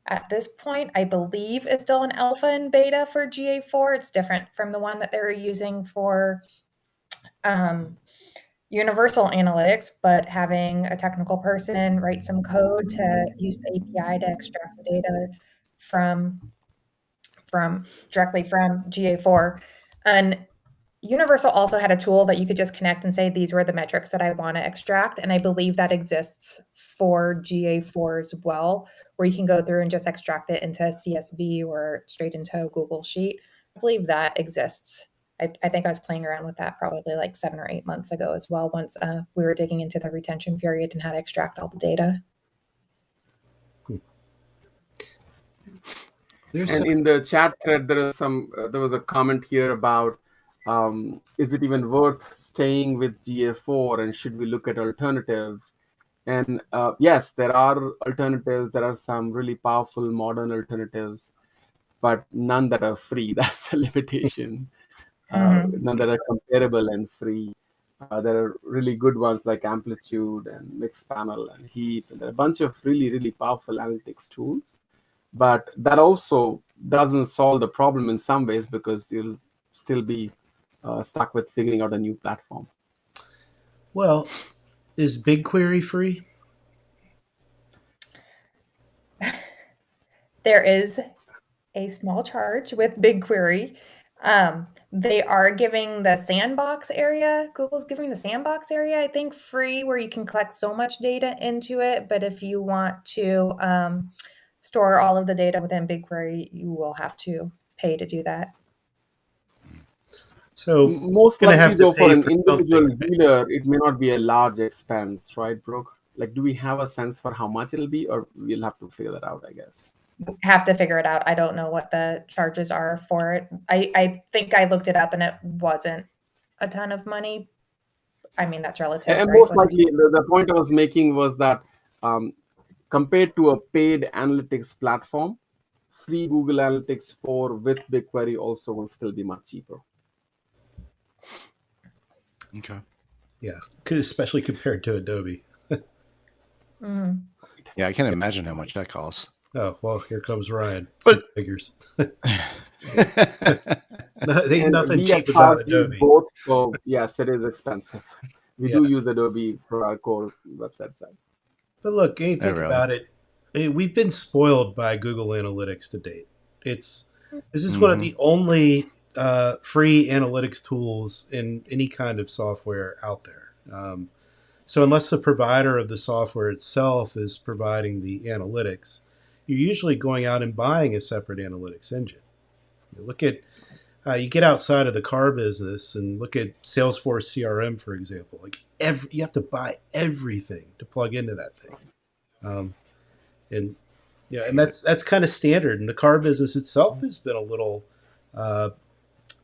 at this point, I believe is still an alpha and beta for GA4. It's different from the one that they're using for Universal Analytics, but having a technical person write some code to use the API to extract the data from directly from GA4. And Universal also had a tool that you could just connect and say, these were the metrics that I want to extract. And I believe that exists for GA4 as well, where you can go through and just extract it into CSV or straight into a Google Sheet. I believe that exists. I think I was playing around with that probably like 7 or 8 months ago as well, once we were digging into the retention period and how to extract all the data. And in the chat thread, there was a comment here about is it even worth staying with GA4 and should we look at alternatives? And yes, there are alternatives. There are some really powerful modern alternatives, but none that are free. That's the limitation. None that are comparable and free. There are really good ones like Amplitude and Mixpanel and Heap. And there are a bunch of really, really powerful analytics tools. but that also doesn't solve the problem in some ways, because you'll still be stuck with figuring out a new platform. Well, is BigQuery free? There is a small charge with BigQuery. They are giving the sandbox area, Google's giving the sandbox area, I think, free, where you can collect so much data into it. But if you want to store all of the data within BigQuery, you will have to pay to do that. So Most gonna likely, have to though, for pay an for individual something, right? dealer, it may not be a large expense, right, Brooke? Like, do we have a sense for how much it'll be, or we'll have to figure that out, I guess? Have to figure it out. I don't know what the charges are for it. I think I looked it up and it wasn't a ton of money. I mean, that's relative, And right? most likely, the point I was making was that compared to a paid analytics platform, free Google Analytics 4 with BigQuery also will still be much cheaper. Okay. Yeah, especially compared to Adobe. Mhm. Yeah, I can't imagine how much that costs. Oh, well, here comes Ryan. But- 6 figures. Mm-hmm. Ain't And nothing we cheap at about Charge use Adobe. both, so yes, it is expensive. We Yeah. do use Adobe for our core website side. But look, you think really? about it. We've been spoiled by Google Analytics to date. This is one of Mhm. the only free analytics tools in any kind of software out there. So unless the provider of the software itself is providing the analytics, you're usually going out and buying a separate analytics engine. Look at you get outside of the car business and look at Salesforce CRM, for example. Like you have to buy everything to plug into that thing, and yeah, and that's kind of standard. And the car business itself has been a little uh,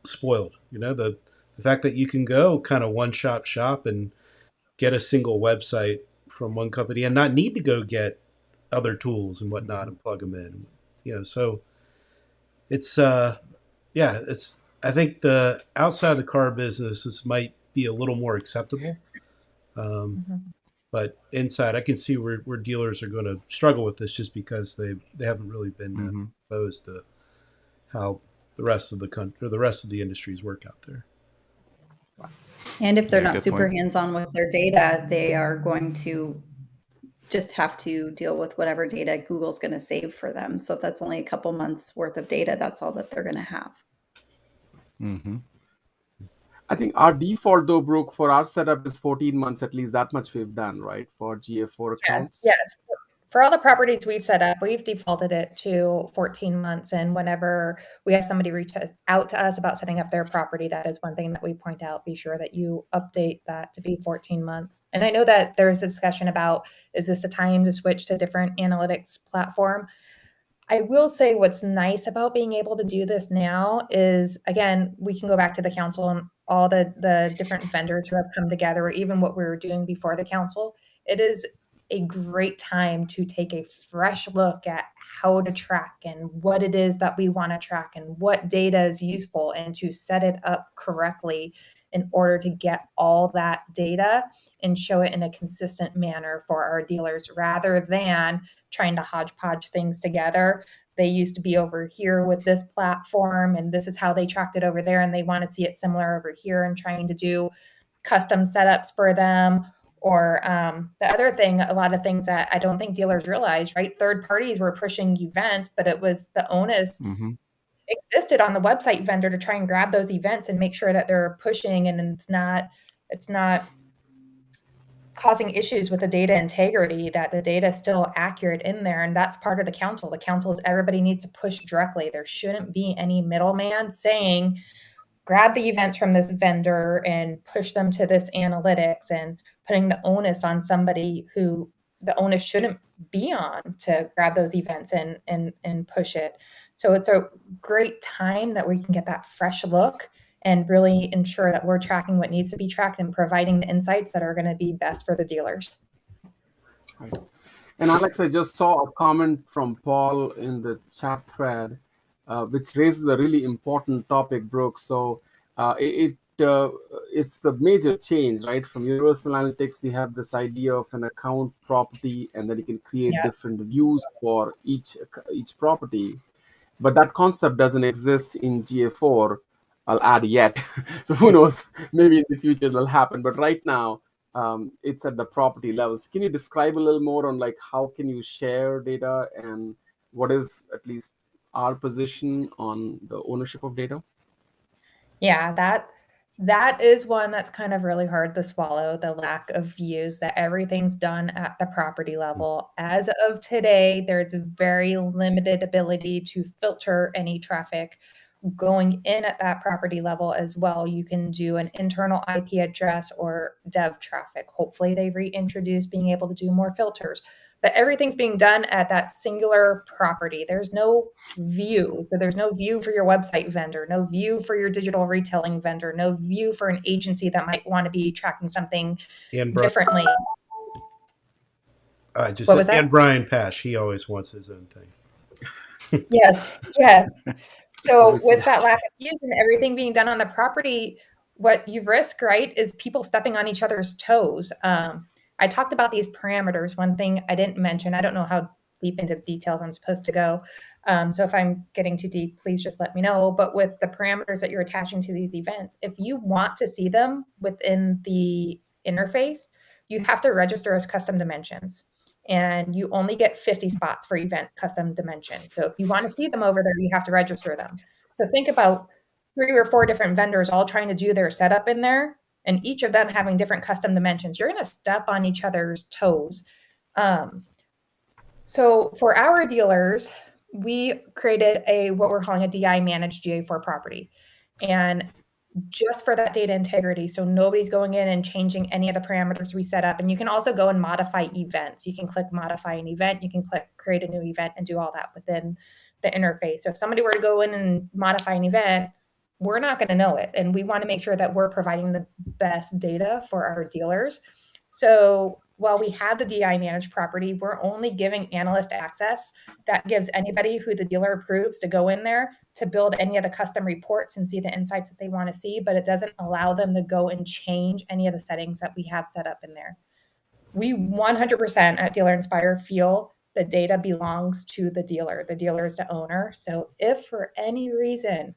spoiled. The fact that you can go kind of one shop and get a single website from one company and not need to go get other tools and whatnot and plug them in. So it's yeah, it's. I think the outside the car businesses might be a little more acceptable, Mhm. but inside, I can see where dealers are going to struggle with this just because they haven't really been Mhm. exposed to how the rest of the country or the rest of the industries work out there. And if they're Yeah, not good super point. hands-on with their data, they are going to just have to deal with whatever data Google's going to save for them. So if that's only a couple months worth of data, that's all that they're going to have. Mm-hmm. I think our default, though, Brooke, for our setup is 14 months, at least that much we've done, right? For GA4 accounts. Yes. For all the properties we've set up, we've defaulted it to 14 months. And whenever we have somebody reach out to us about setting up their property, that is one thing that we point out. Be sure that you update that to be 14 months. And I know that there's a discussion about, is this the time to switch to a different analytics platform? I will say what's nice about being able to do this now is, again, we can go back to the council and all the different vendors who have come together, or even what we were doing before the council. It is a great time to take a fresh look at how to track and what it is that we want to track and what data is useful, and to set it up correctly in order to get all that data and show it in a consistent manner for our dealers, rather than trying to hodgepodge things together. They used to be over here with this platform, and this is how they tracked it over there, and they want to see it similar over here, and trying to do custom setups for them. Or the other thing, a lot of things that I don't think dealers realize, right? Third parties were pushing events, but it was the onus Mm-hmm. existed on the website vendor to try and grab those events and make sure that they're pushing, and it's not causing issues with the data integrity, that the data is still accurate in there. And that's part of the council. The council is everybody needs to push directly. There shouldn't be any middleman saying, grab the events from this vendor and push them to this analytics, and putting the onus on somebody who the onus shouldn't be on to grab those events and push it. So it's a great time that we can get that fresh look and really ensure that we're tracking what needs to be tracked and providing the insights that are going to be best for the dealers. Right. And Alex, I just saw a comment from Paul in the chat thread, which raises a really important topic, Brooke. So it it's the major change, right? From Universal Analytics, we have this idea of an account property, and then you can create Yeah. different views for each property. But that concept doesn't exist in GA4. I'll add yet. So who knows? Maybe in the future it'll happen. But right now, it's at the property levels. Can you describe a little more on like how can you share data and what is at least our position on the ownership of data? Yeah, that is one that's kind of really hard to swallow, the lack of views, that everything's done at the property level. As of today, there's a very limited ability to filter any traffic going in at that property level as well. You can do an internal IP address or dev traffic. Hopefully they reintroduce being able to do more filters, but everything's being done at that singular property. There's no view. So there's no view for your website vendor, no view for your digital retailing vendor, no view for an agency that might want to be tracking something differently. What was that? And Brian Pash, he always wants his own thing. Yes. So with that lack of views and everything being done on the property, what you risk, right, is people stepping on each other's toes. I talked about these parameters. One thing I didn't mention, I don't know how deep into the details I'm supposed to go. So if I'm getting too deep, please just let me know. But with the parameters that you're attaching to these events, if you want to see them within the interface, you have to register as custom dimensions. And you only get 50 spots for event custom dimensions. So if you want to see them over there, you have to register them. So think about 3 or 4 different vendors all trying to do their setup in there, and each of them having different custom dimensions. You're going to step on each other's toes. So for our dealers, we created what we're calling a DI managed GA4 property. And just for that data integrity. So nobody's going in and changing any of the parameters we set up. And you can also go and modify events. You can click modify an event. You can click create a new event and do all that within the interface. So if somebody were to go in and modify an event, we're not going to know it. And we want to make sure that we're providing the best data for our dealers. So while we have the DI managed property, we're only giving analyst access that gives anybody who the dealer approves to go in there to build any of the custom reports and see the insights that they want to see, but it doesn't allow them to go and change any of the settings that we have set up in there. We 100% at Dealer Inspire feel the data belongs to the dealer. The dealer is the owner. So if for any reason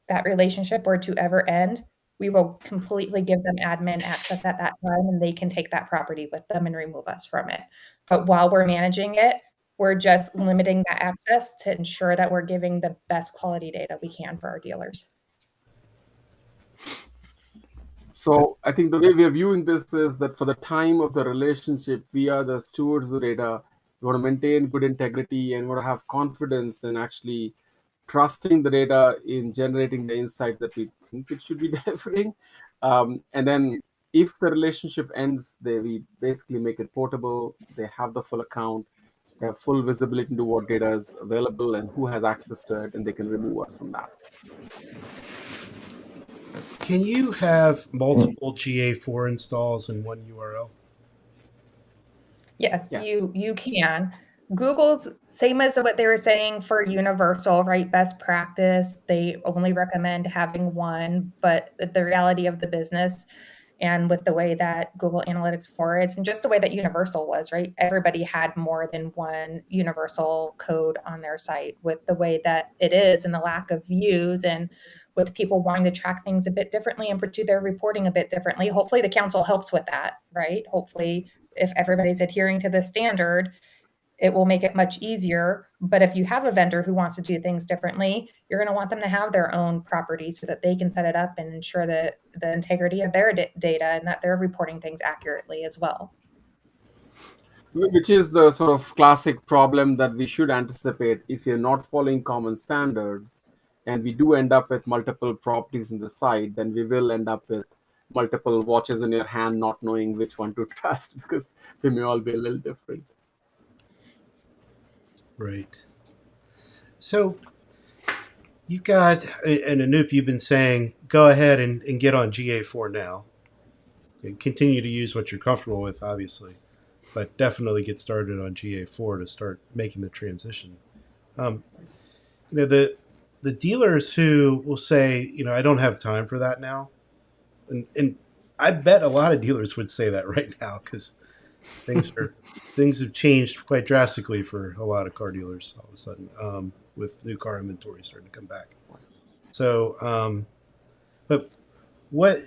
that relationship were to ever end, we will completely give them admin access at that time, and they can take that property with them and remove us from it. But while we're managing it, we're just limiting that access to ensure that we're giving the best quality data we can for our dealers. So I think the way we are viewing this is that for the time of the relationship, we are the stewards of the data. We want to maintain good integrity and want to have confidence in actually trusting the data in generating the insights that we think it should be delivering. And then if the relationship ends, we basically make it portable. They have the full account. They have full visibility into what data is available and who has access to it, and they can remove us from that. Can you have multiple GA4 installs in one URL? Yes. You can. Google's same as what they were saying for universal, right? Best practice. They only recommend having one, but the reality of the business and with the way that Google Analytics 4 is, and just the way that universal was, right? Everybody had more than one universal code on their site. With the way that it is and the lack of views, and with people wanting to track things a bit differently and do their reporting a bit differently, hopefully the council helps with that, right? Hopefully if everybody's adhering to the standard, it will make it much easier. But if you have a vendor who wants to do things differently, you're going to want them to have their own property so that they can set it up and ensure that the integrity of their data and that they're reporting things accurately as well. Which is the sort of classic problem that we should anticipate if you're not following common standards and we do end up with multiple properties in the site, then we will end up with multiple watches in your hand, not knowing which one to trust because they may all be a little different. Right. So you got, and Anoop, you've been saying, go ahead and get on GA4 now. And continue to use what you're comfortable with, obviously, but definitely get started on GA4 to start making the transition. The dealers who will say, I don't have time for that now, and I bet a lot of dealers would say that right now because things have changed quite drastically for a lot of car dealers all of a sudden, with new car inventory starting to come back. So, but what,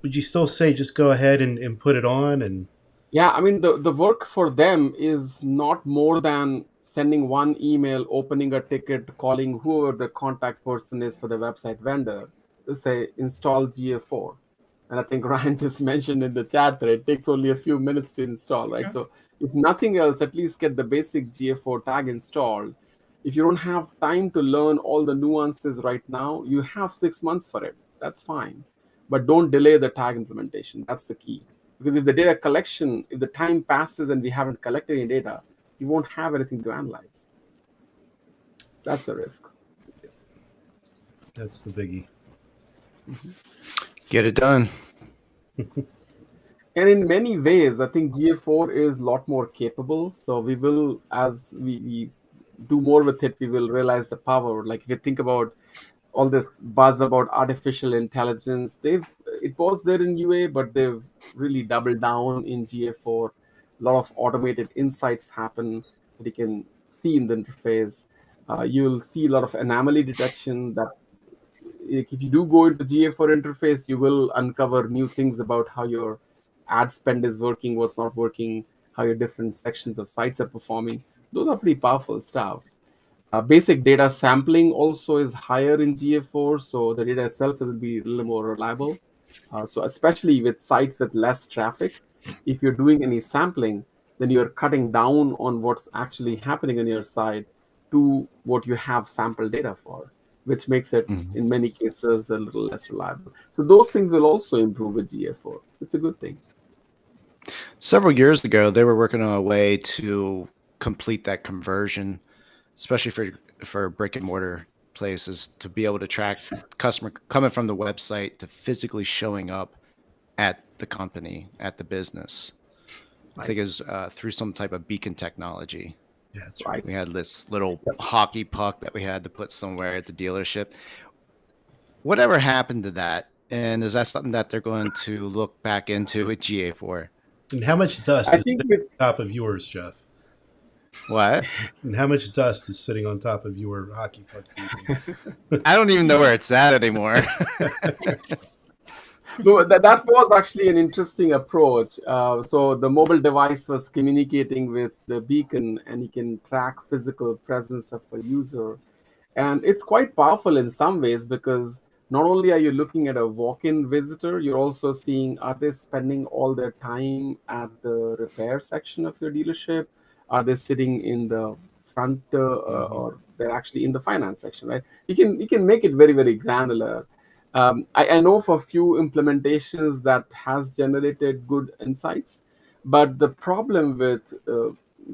would you still say just go ahead and put it on? And Yeah, I mean, the work for them is not more than sending one email, opening a ticket, calling whoever the contact person is for the website vendor to say install GA4. And I think Ryan just mentioned in the chat that it takes only a few minutes to install, right? So if nothing else, at least get the basic GA4 tag installed. If you don't have time to learn all the nuances right now, you have 6 months for it. That's fine. But don't delay the tag implementation. That's the key. Because if the data collection, if the time passes and we haven't collected any data, you won't have anything to analyze. That's the risk. that's the biggie. Get it done. And in many ways, I think GA4 is a lot more capable. So we will, as we do more with it, we will realize the power. Like if you think about all this buzz about artificial intelligence, it was there in UA, but they've really doubled down in GA4. A lot of automated insights happen that you can see in the interface. You'll see a lot of anomaly detection that if you do go into GA4 interface, you will uncover new things about how your ad spend is working, what's not working, how your different sections of sites are performing. Those are pretty powerful stuff. Basic data sampling also is higher in GA4, so the data itself will be a little more reliable. So especially with sites with less traffic, if you're doing any sampling, then you're cutting down on what's actually happening on your site to what you have sample data for, which makes it, in many cases, a little less reliable. So those things will also improve with GA4. It's a good thing. Several years ago, they were working on a way to complete that conversion, especially for brick and mortar places, to be able to track customer coming from the website to physically showing up at the company, at the business. I think it was through some type of beacon technology. Yeah, that's right. We had this little hockey puck that we had to put somewhere at the dealership. Whatever happened to that? And is that something that they're going to look back into with GA4? And how much dust I is think sitting on top of yours, Jeff? What? And how much dust is sitting on top of your hockey puck? I don't even know where it's at anymore. So that was actually an interesting approach. So the mobile device was communicating with the beacon, and you can track physical presence of a user. And it's quite powerful in some ways because not only are you looking at a walk-in visitor, you're also seeing, are they spending all their time at the repair section of your dealership? Are they sitting in the front or they're actually in the finance section, right? You can make it very, very granular. I know for a few implementations that has generated good insights, but the problem with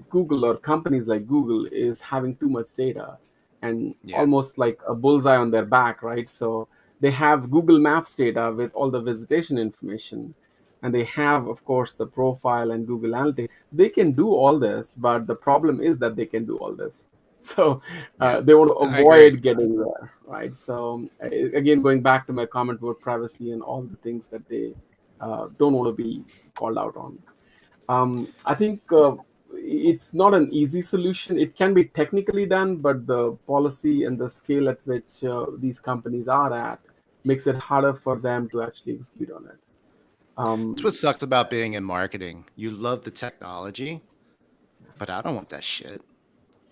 Google or companies like Google is having too much data and almost like a bullseye on their back, right? So they have Google Maps data with all the visitation information, and they have, of course, the profile and Google Analytics. They can do all this, but the problem is that they can do all this. So they want to avoid getting there, right? So again, going back to my comment about privacy and all the things that they don't want to be called out on. I think it's not an easy solution. It can be technically done, but the policy and the scale at which these companies are at makes it harder for them to actually execute on it. That's what sucks about being in marketing. You love the technology, but I don't want that shit.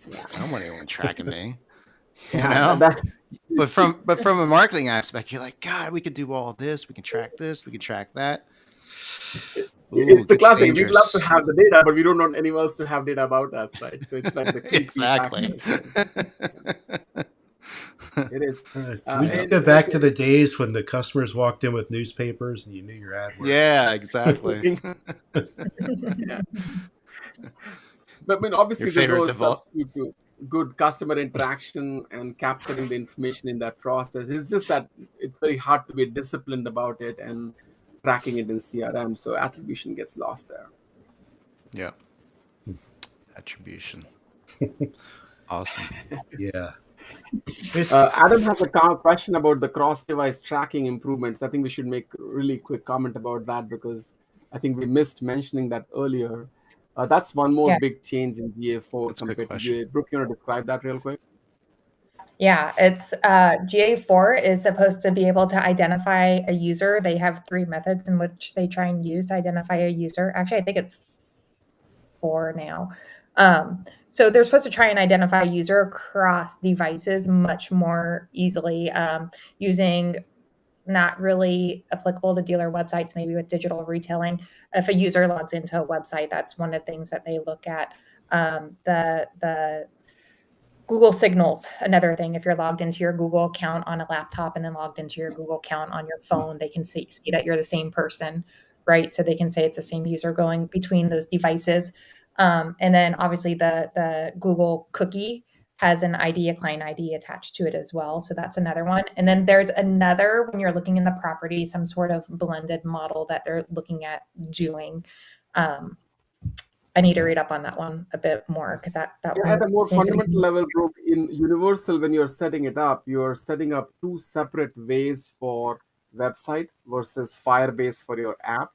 Yeah. I don't want anyone tracking me. You Yeah, know? But from a marketing aspect, you're like, God, we could do all this. We can track this. We can track that. It's the classic. We'd love to have the data, but we don't want anyone else to have data about us, right? So it's like the key exactly. It is. Can we just go back to the days when the customers walked in with newspapers and you knew your ad worked? Yeah, exactly. Yeah. But I mean, obviously, there's no substitute to good customer interaction and capturing the information in that process. It's just that it's very hard to be disciplined about it and tracking it in CRM. So attribution gets lost there. Yeah. Attribution. Awesome. Yeah. Adam has a question about the cross-device tracking improvements. I think we should make a really quick comment about that because I think we missed mentioning that earlier. That's one more Yeah. big change in GA4 That's a good compared to question. GA. Brooke, you want to describe that real quick? Yeah, it's GA4 is supposed to be able to identify a user. They have 3 methods in which they try and use to identify a user. Actually, I think it's 4 now. So they're supposed to try and identify a user across devices much more easily, using not really applicable to dealer websites, maybe with digital retailing. If a user logs into a website, that's one of the things that they look at. The Google Signals, another thing. If you're logged into your Google account on a laptop and then logged into your Google account on your phone, they can see that you're the same person, right? So they can say it's the same user going between those devices. And then obviously the Google cookie has an ID, a client ID attached to it as well. So that's another one. And then there's another, when you're looking in the property, some sort of blended model that they're looking at doing. I need to read up on that one a bit more because that Yeah, at a one more seems to be. fundamental level, Brooke, in Universal, when you're setting it up, you're setting up 2 separate ways for website versus Firebase for your app.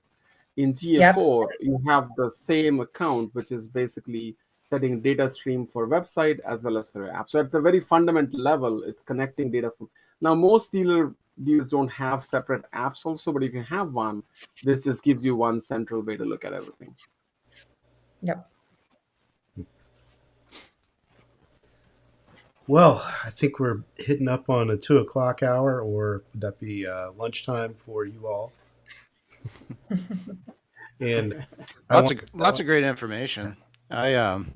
In Yep. GA4, you have the same account, which is basically setting data stream for website as well as for your app. So at the very fundamental level, it's connecting data from. Now, most dealers don't have separate apps also, but if you have one, this just gives you one central way to look at everything. Yep. Well, I think we're hitting up on a 2 o'clock hour, or would that be lunchtime for you all? And lots of great information. I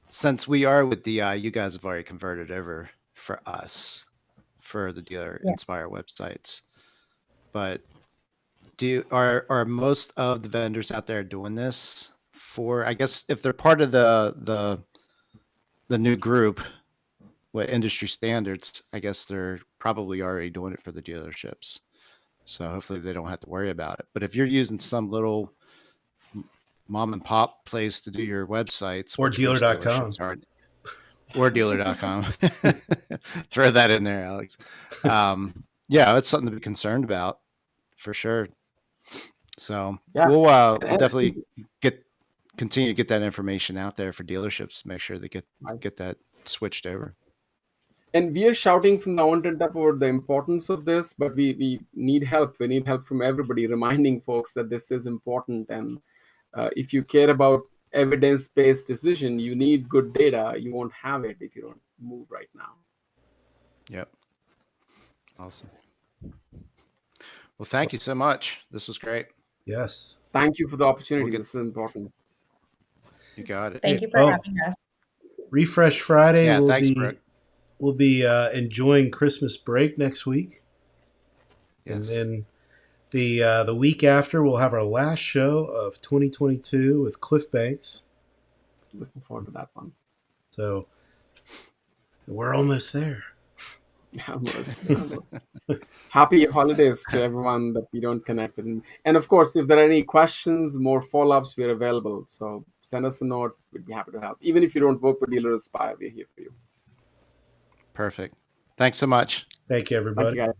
since we are with DI, you guys have already converted over for us for the Dealer Inspire websites. But are most of the vendors out there doing this for? I guess if they're part of the new group with industry standards, I guess they're probably already doing it for the dealerships. So hopefully they don't have to worry about it. But if you're using some little mom and pop place to do your websites, or dealer.com, or dealer.com, throw that in there, Alex. Yeah, it's something to be concerned about for sure. So we'll definitely continue to get that information out there for dealerships, make sure they get that switched over. And we are shouting from the mountain top about the importance of this, but we need help. We need help from everybody, reminding folks that this is important. And if you care about evidence-based decision, you need good data. You won't have it if you don't move right now. Yep. Awesome. Well, thank you so much. This was great. Yes. Thank you for the opportunity. This is important. You got it. Thank you for having us. Refresh Friday. Yeah, thanks, Brooke. We'll be enjoying Christmas break next week. Yes. And then the week after, we'll have our last show of 2022 with Cliff Banks. Looking forward to that one. So we're almost there. Almost. Happy holidays to everyone that we don't connect with. And of course, if there are any questions, more follow-ups, we're available. So send us a note. We'd be happy to help. Even if you don't work with Dealer Inspire, we're here for you. Perfect. Thanks so much. Thank you, everybody. Thank you, guys.